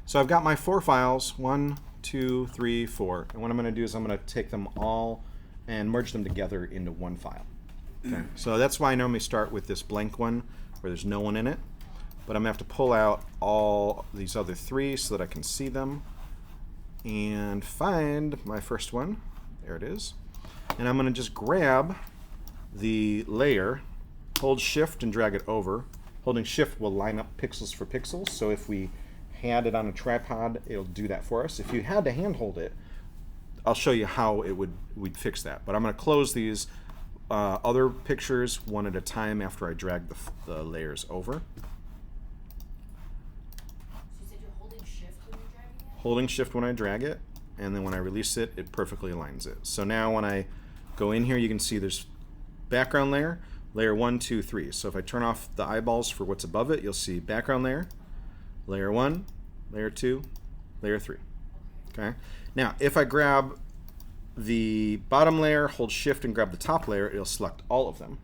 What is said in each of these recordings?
So I've got my 4 files, 1, 2, 3, 4. And what I'm going to do is I'm going to take them all and merge them together into one file. Okay. So that's why I normally start with this blank one where there's no one in it. But I'm going to have to pull out all these other 3 so that I can see them and find my first one. There it is. And I'm going to just grab the layer, hold shift and drag it over. Holding shift will line up pixels for pixels. So if we had it on a tripod, it'll do that for us. If you had to hand hold it, I'll show you how we'd fix that. But I'm going to close these other pictures one at a time after I drag the layers over. So you said you're holding shift when you're dragging it? Holding shift when I drag it, and then when I release it, it perfectly aligns it. So now when I go in here, you can see there's background layer, layer 1, 2, 3. So if I turn off the eyeballs for what's above it, you'll see background layer, layer 1, layer 2, layer 3. Okay. Now, if I grab the bottom layer, hold shift and grab the top layer, it'll select all of them.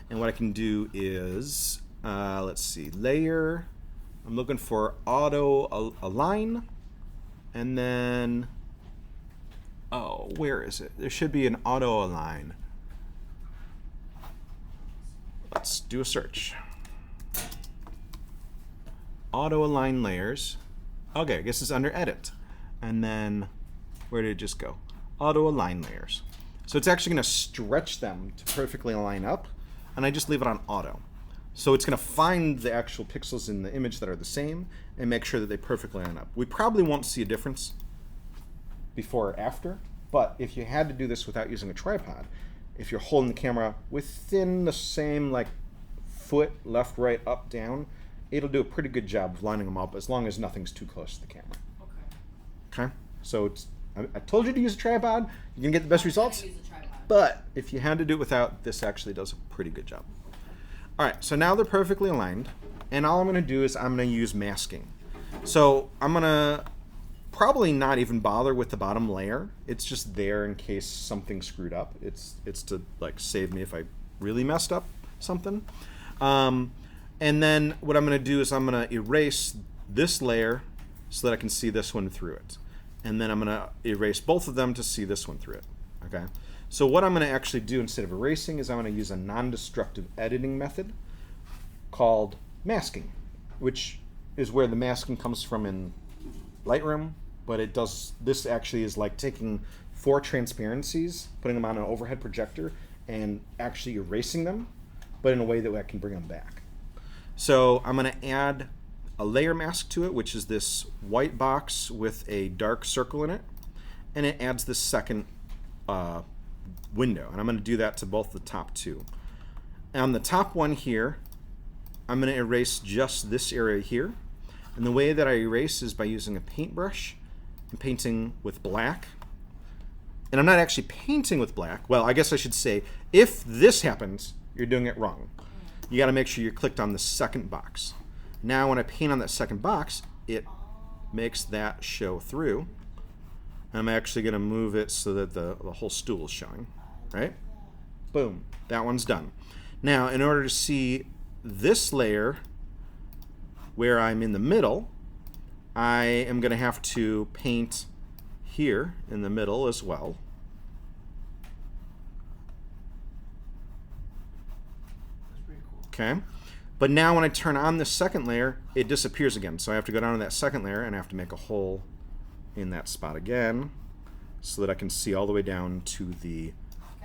And what I can do is, let's see, layer, I'm looking for auto align, and then, oh, where is it? There should be an auto align. Let's do a search. Auto align layers. Okay, I guess it's under edit. And then, where did it just go? Auto align layers. So it's actually going to stretch them to perfectly line up, and I just leave it on auto. So it's going to find the actual pixels in the image that are the same and make sure that they perfectly line up. We probably won't see a difference before or after, but if you had to do this without using a tripod, if you're holding the camera within the same like foot, left, right, up, down, it'll do a pretty good job of lining them up as long as nothing's too close to the camera. Okay, so it's, I told you to use a tripod. You can get the best results. Use a tripod. But if you had to do it without, this actually does a pretty good job. All right, so now they're perfectly aligned, and all I'm going to do is I'm going to use masking. So I'm going to probably not even bother with the bottom layer. It's just there in case something screwed up. It's to like save me if I really messed up something. And then what I'm going to do is I'm going to erase this layer so that I can see this one through it. And then I'm going to erase both of them to see this one through it. Okay. So what I'm going to actually do instead of erasing is I'm going to use a non-destructive editing method called masking, which is where the masking comes from in Lightroom, but it does, this actually is like taking 4 transparencies, putting them on an overhead projector, and actually erasing them, but in a way that I can bring them back. So I'm going to add a layer mask to it, which is this white box with a dark circle in it, and it adds this second window, and I'm going to do that to both the top 2. On the top one here, I'm going to erase just this area here, and the way that I erase is by using a paintbrush and painting with black. And I'm not actually painting with black. Well, I guess I should say, if this happens, you're doing it wrong. You got to make sure you're clicked on the second box. Now when I paint on that second box, it makes that show through. I'm actually going to move it so that the whole stool is showing, right? Boom, that one's done. Now, in order to see this layer where I'm in the middle, I am going to have to paint here in the middle as well. That's pretty cool. Okay. But now when I turn on the second layer, it disappears again. So I have to go down to that second layer and I have to make a hole in that spot again so that I can see all the way down to the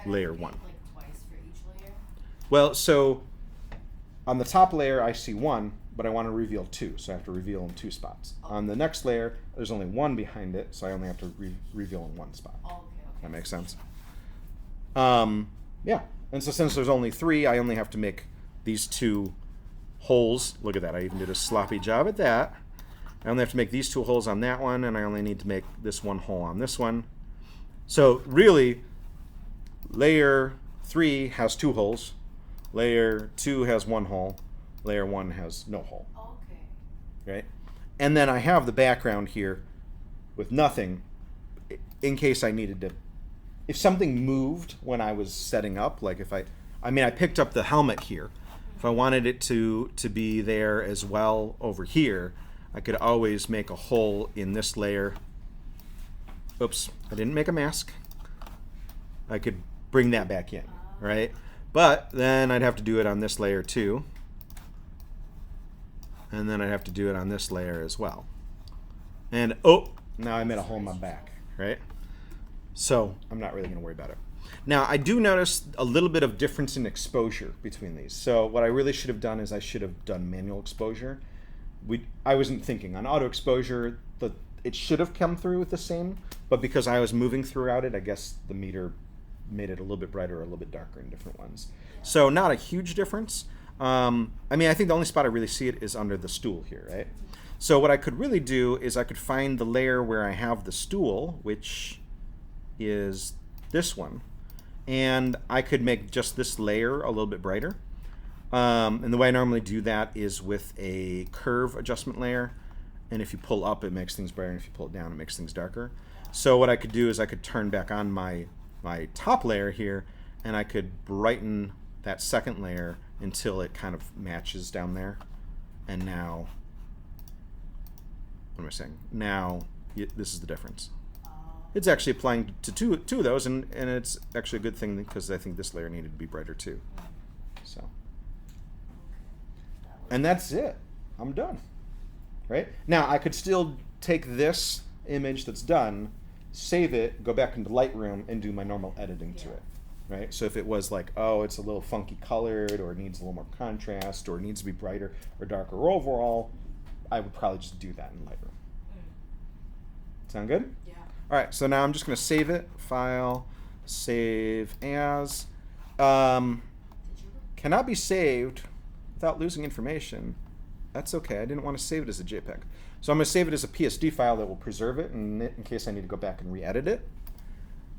layer 1. Like twice for each layer? Well, so on the top layer I see 1, but I want to reveal 2, so I have to reveal in 2 spots. On the next layer, there's only 1 behind it, so I only have to reveal in 1 spot. Oh, okay. That makes sense? Yeah, and so since there's only 3, I only have to make these 2 holes. Look at that, I even did a sloppy job at that. I only have to make these 2 holes on that one, and I only need to make this 1 hole on this one. So really, layer 3 has 2 holes, layer 2 has 1 hole, layer 1 has no hole. Oh, okay. Right? And then I have the background here with nothing in case I needed to, if something moved when I was setting up, like if I picked up the helmet here. If I wanted it to be there as well over here, I could always make a hole in this layer. Oops, I didn't make a mask. I could bring that back in, right? But then I'd have to do it on this layer too. And then I'd have to do it on this layer as well. And oh, now I made a hole in my back, right? So I'm not really going to worry about it. Now I do notice a little bit of difference in exposure between these. So what I really should have done is I should have done manual exposure. I wasn't thinking on auto exposure. It should have come through with the same, but because I was moving throughout it, I guess the meter made it a little bit brighter or a little bit darker in different ones. So not a huge difference. I mean, I think the only spot I really see it is under the stool here, right? So what I could really do is I could find the layer where I have the stool, which is this one, and I could make just this layer a little bit brighter. And the way I normally do that is with a curve adjustment layer, and if you pull up, it makes things brighter, and if you pull it down, it makes things darker. So what I could do is I could turn back on my top layer here, and I could brighten that second layer until it kind of matches down there. And now, what am I saying? Now, this is the difference. It's actually applying to two of those, and it's actually a good thing because I think this layer needed to be brighter too. So, and that's it. I'm done. Right? Now, I could still take this image that's done, save it, go back into Lightroom, and do my normal editing to it. Right? So if it was like, oh, it's a little funky colored, or it needs a little more contrast, or it needs to be brighter or darker overall, I would probably just do that in Lightroom. Sound good? Yeah. All right, so now I'm just going to save it. File, save as. Cannot be saved without losing information. That's okay. I didn't want to save it as a JPEG. So I'm going to save it as a PSD file that will preserve it in case I need to go back and re-edit it.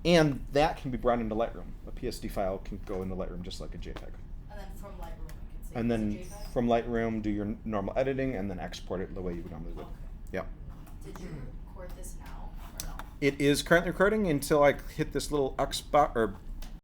And that can be brought into Lightroom. A PSD file can go into Lightroom just like a JPEG. And then from Lightroom, I can save And it as a then JPEG? from Lightroom, do your normal editing, and then export it the way you would normally would. Okay. Yep. Did you record this now or no? It is currently recording until I hit this little X